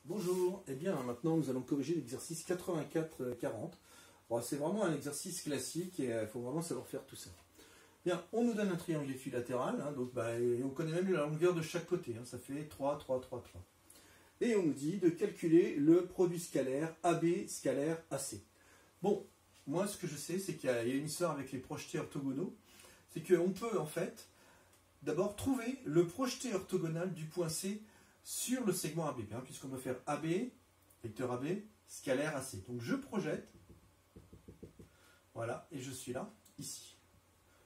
Bonjour, et bien maintenant nous allons corriger l'exercice 84-40. Bon, c'est vraiment un exercice classique et il faut vraiment savoir faire tout ça. Bien, on nous donne un triangle équilatéral, donc et on connaît même la longueur de chaque côté, ça fait 3, 3, 3, 3. Et on nous dit de calculer le produit scalaire AB scalaire AC. Bon, moi ce que je sais c'est qu'il y a une histoire avec les projetés orthogonaux, c'est qu'on peut en fait d'abord trouver le projeté orthogonal du point C sur le segment AB, puisqu'on doit faire AB, vecteur AB, scalaire AC. Donc je projette, voilà, et je suis là, ici.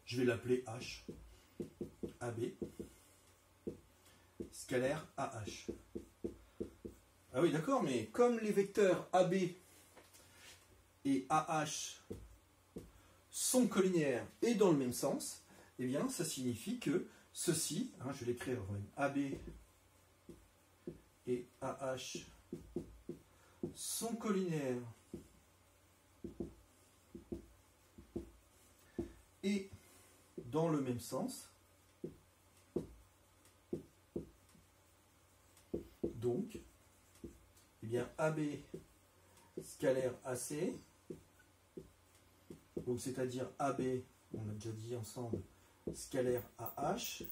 Je vais l'appeler H, AB, scalaire AH. Ah oui, d'accord, mais comme les vecteurs AB et AH sont collinaires et dans le même sens, eh bien, ça signifie que ceci, je vais l'écrire, AB et AH sont collinaires et dans le même sens. Donc, eh bien, AB scalaire AC, donc c'est-à-dire AB, on a déjà dit ensemble, scalaire AH,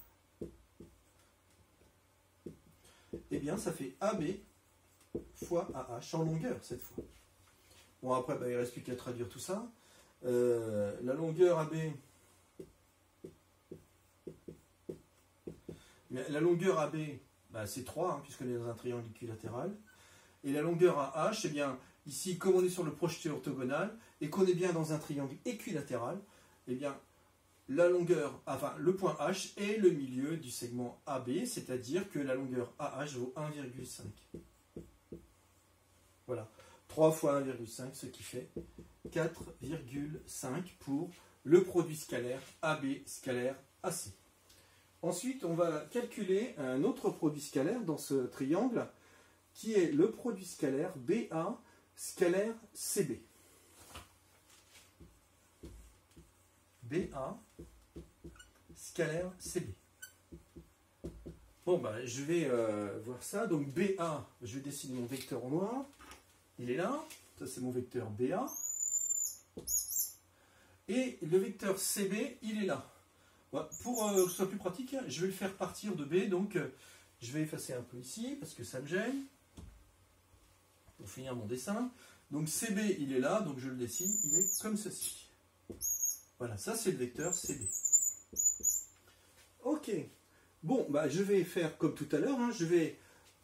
eh bien, ça fait AB fois AH en longueur cette fois. Bon, après, il ne reste plus qu'à traduire tout ça. La longueur AB, c'est 3, puisqu'on est dans un triangle équilatéral. Et la longueur AH, eh bien, ici, comme on est sur le projeté orthogonal et qu'on est bien dans un triangle équilatéral, eh bien, la longueur, le point H est le milieu du segment AB, c'est-à-dire que la longueur AH vaut 1,5. Voilà, 3 fois 1,5, ce qui fait 4,5 pour le produit scalaire AB scalaire AC. Ensuite, on va calculer un autre produit scalaire dans ce triangle, qui est le produit scalaire BA scalaire CB. BA scalaire CB. Bon, je vais voir ça. Donc BA, je vais dessiner mon vecteur en noir. Il est là. Ça, c'est mon vecteur BA. Et le vecteur CB, il est là. Pour que ce soit plus pratique, je vais le faire partir de B. Donc, je vais effacer un peu ici, parce que ça me gêne. Pour finir mon dessin. Donc CB, il est là. Donc, je le dessine. Il est comme ceci. Voilà, ça, c'est le vecteur CB. Ok. Bon, je vais faire comme tout à l'heure. Je vais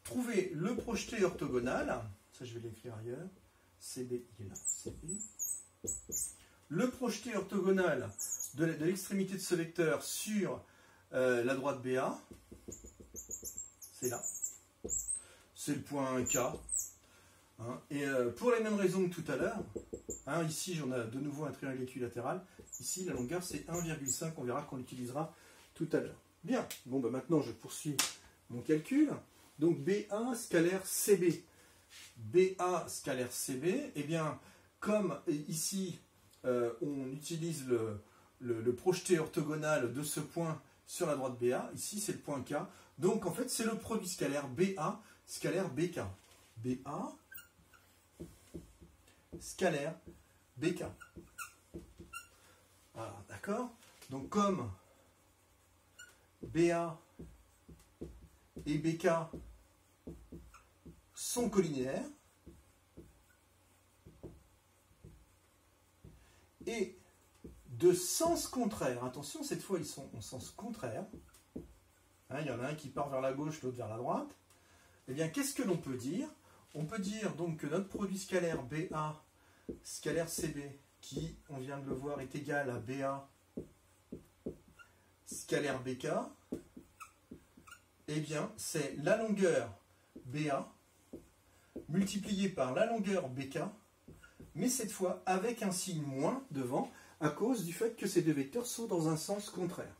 trouver le projeté orthogonal. Ça, je vais l'écrire ailleurs. CB, il est là. CB. Le projeté orthogonal de l'extrémité de ce vecteur sur la droite BA. C'est là. C'est le point K. Et pour les mêmes raisons que tout à l'heure, ici, j'en ai de nouveau un triangle équilatéral. Ici, la longueur, c'est 1,5. On verra qu'on l'utilisera tout à l'heure. Bien, bon, maintenant je poursuis mon calcul. Donc BA scalaire CB. BA scalaire CB, eh bien, comme ici on utilise le projeté orthogonal de ce point sur la droite BA, ici c'est le point K, donc en fait c'est le produit scalaire BA scalaire BK. BA scalaire BK. Voilà, d'accord? Donc comme BA et BK sont collinaires et de sens contraire, attention, cette fois ils sont en sens contraire, il y en a un qui part vers la gauche, l'autre vers la droite, eh bien qu'est-ce que l'on peut dire? On peut dire donc que notre produit scalaire BA scalaire CB, qui, on vient de le voir, est égal à BA scalaire BK, eh bien, c'est la longueur BA multipliée par la longueur BK, mais cette fois avec un signe moins devant, à cause du fait que ces deux vecteurs sont dans un sens contraire.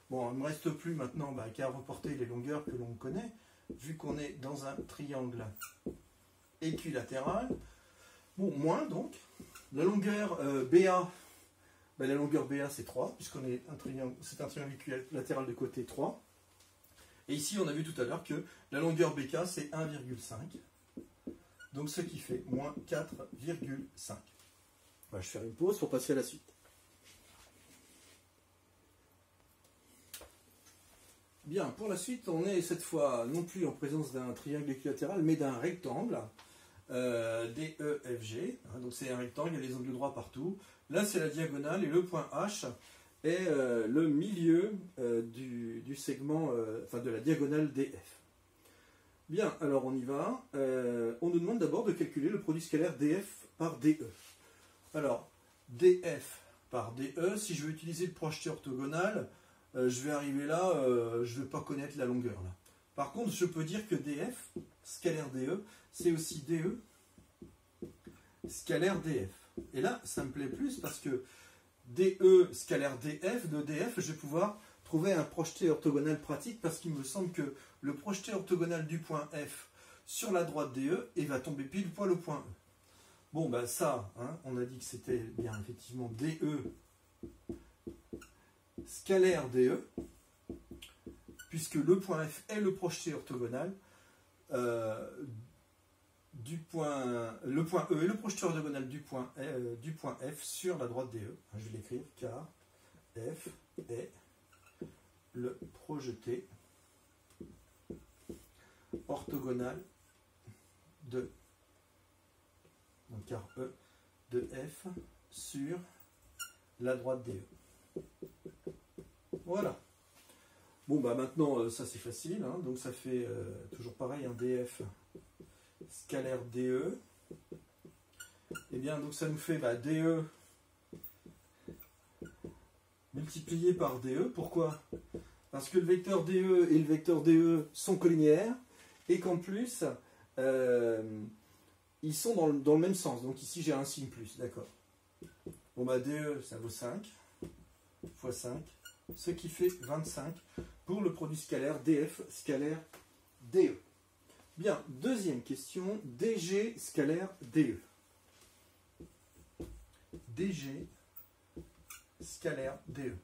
Bon, il ne me reste plus maintenant qu'à reporter les longueurs que l'on connaît, vu qu'on est dans un triangle équilatéral. Bon, moins donc. La longueur BA, la longueur BA c'est 3, puisqu'on est c'est un triangle équilatéral de côté 3. Et ici, on a vu tout à l'heure que la longueur BK, c'est 1,5. Donc ce qui fait moins 4,5. Je vais faire une pause pour passer à la suite. Bien, pour la suite, on est cette fois non plus en présence d'un triangle équilatéral, mais d'un rectangle, DEFG. Donc c'est un rectangle, il y a les angles droits partout. Là, c'est la diagonale et le point H est le milieu du segment, de la diagonale DF. Bien, alors on y va. On nous demande d'abord de calculer le produit scalaire DF par DE. Alors, DF par DE, si je veux utiliser le projeté orthogonal, je vais arriver là, je ne vais pas connaître la longueur. Là. Par contre, je peux dire que DF, scalaire DE, c'est aussi DE, scalaire DF. Et là, ça me plaît plus parce que DE, scalaire DF, de DF, je vais pouvoir trouver un projeté orthogonal pratique parce qu'il me semble que le projeté orthogonal du point F sur la droite DE, il va tomber pile poil au point E. Bon, ben ça, on a dit que c'était bien effectivement DE scalaire DE, puisque le point F est le projeté orthogonal le point E est le projeté orthogonal du point F sur la droite DE. Je vais l'écrire car F est le projeté orthogonal de, donc car E de F sur la droite DE. Voilà. Bon, bah maintenant, ça c'est facile. Donc ça fait toujours pareil, un DF scalaire DE. Et bien, donc ça nous fait DE multiplié par DE. Pourquoi? Parce que le vecteur DE et le vecteur DE sont collinéaires et qu'en plus, ils sont dans le même sens. Donc ici, j'ai un signe plus. D'accord. Bon, DE, ça vaut 5 fois 5, ce qui fait 25 pour le produit scalaire DF scalaire DE. Bien, deuxième question, DG scalaire DE. DG scalaire DE.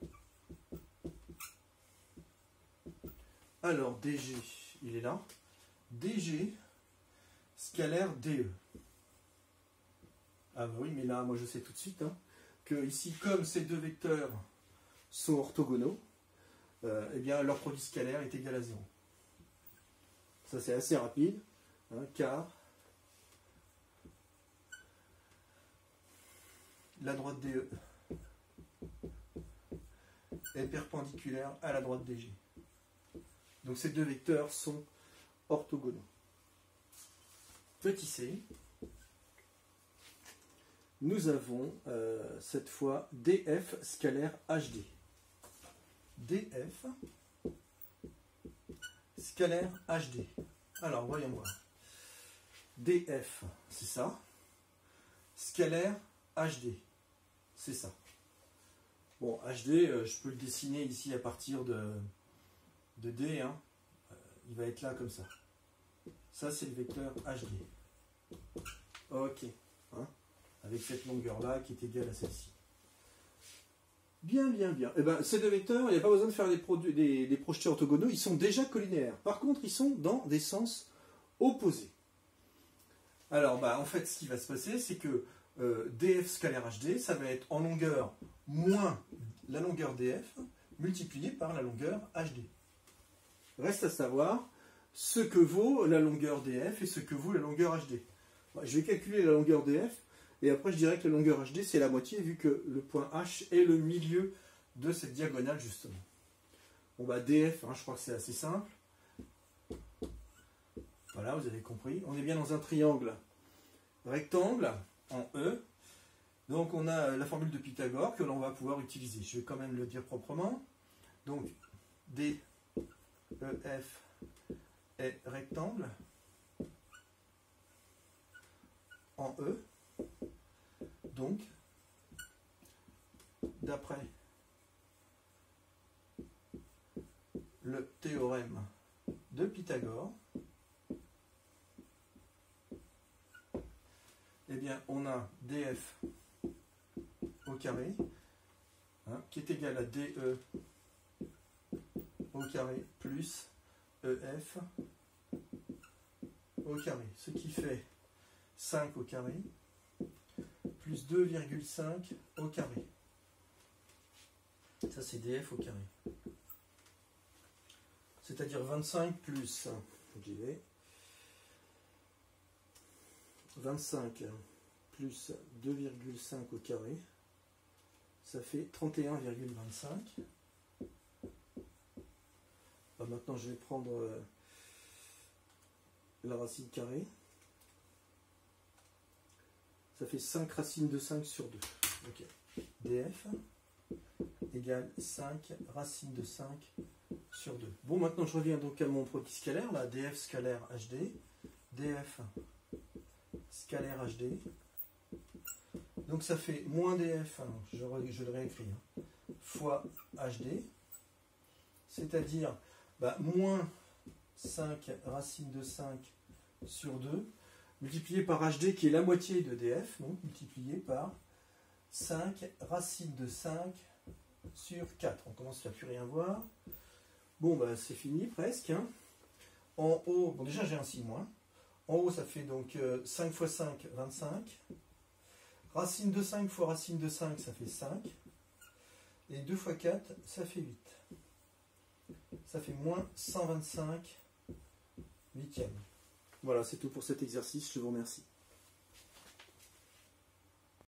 Alors, DG, il est là. DG scalaire DE. Ah bah oui, mais là, moi je sais tout de suite que ici, comme ces deux vecteurs sont orthogonaux, eh bien leur produit scalaire est égal à 0. Ça c'est assez rapide, car la droite DE est perpendiculaire à la droite DG. Donc ces deux vecteurs sont orthogonaux. Petit c, nous avons cette fois DF scalaire HD. DF scalaire HD. Alors, voyons voir. DF, c'est ça. Scalaire HD, c'est ça. Bon, HD, je peux le dessiner ici à partir de D. Il va être là comme ça. Ça, c'est le vecteur HD. Ok. Avec cette longueur-là qui est égale à celle-ci. Bien, bien, bien. Eh ben, ces deux vecteurs, il n'y a pas besoin de faire des projetés orthogonaux, ils sont déjà collinéaires. Par contre, ils sont dans des sens opposés. Alors, en fait, ce qui va se passer, c'est que DF scalaire HD, ça va être en longueur moins la longueur DF multipliée par la longueur HD. Reste à savoir ce que vaut la longueur DF et ce que vaut la longueur HD. Je vais calculer la longueur DF. Et après, je dirais que la longueur HD, c'est la moitié, vu que le point H est le milieu de cette diagonale, justement. Bon, DF, je crois que c'est assez simple. Voilà, vous avez compris. On est bien dans un triangle rectangle en E. Donc, on a la formule de Pythagore que l'on va pouvoir utiliser. Je vais quand même le dire proprement. Donc, DEF est rectangle en E. Donc, d'après le théorème de Pythagore, eh bien, on a DF au carré, qui est égal à DE au carré plus EF au carré. Ce qui fait 5 au carré, plus 2,5 au carré. Ça, c'est df au carré. C'est-à-dire 25 plus, j'y vais, 25 plus 2,5 au carré, ça fait 31,25. Maintenant, je vais prendre la racine carrée. Ça fait 5 racines de 5 sur 2. Okay. df égale 5 racines de 5 sur 2. Bon, maintenant je reviens donc à mon produit scalaire, là, df scalaire hd, df scalaire hd. Donc ça fait moins df, hein, je le réécris, hein, fois hd, c'est-à-dire moins 5 racines de 5 sur 2, multiplié par hd qui est la moitié de df, donc multiplié par 5 racines de 5 sur 4. On commence à ne plus rien voir. Bon, c'est fini presque. Hein. En haut, bon déjà j'ai un 6 moins. En haut, ça fait donc 5 fois 5, 25. Racine de 5 fois racine de 5, ça fait 5. Et 2 fois 4, ça fait 8. Ça fait moins 125 huitièmes. Voilà, c'est tout pour cet exercice. Je vous remercie.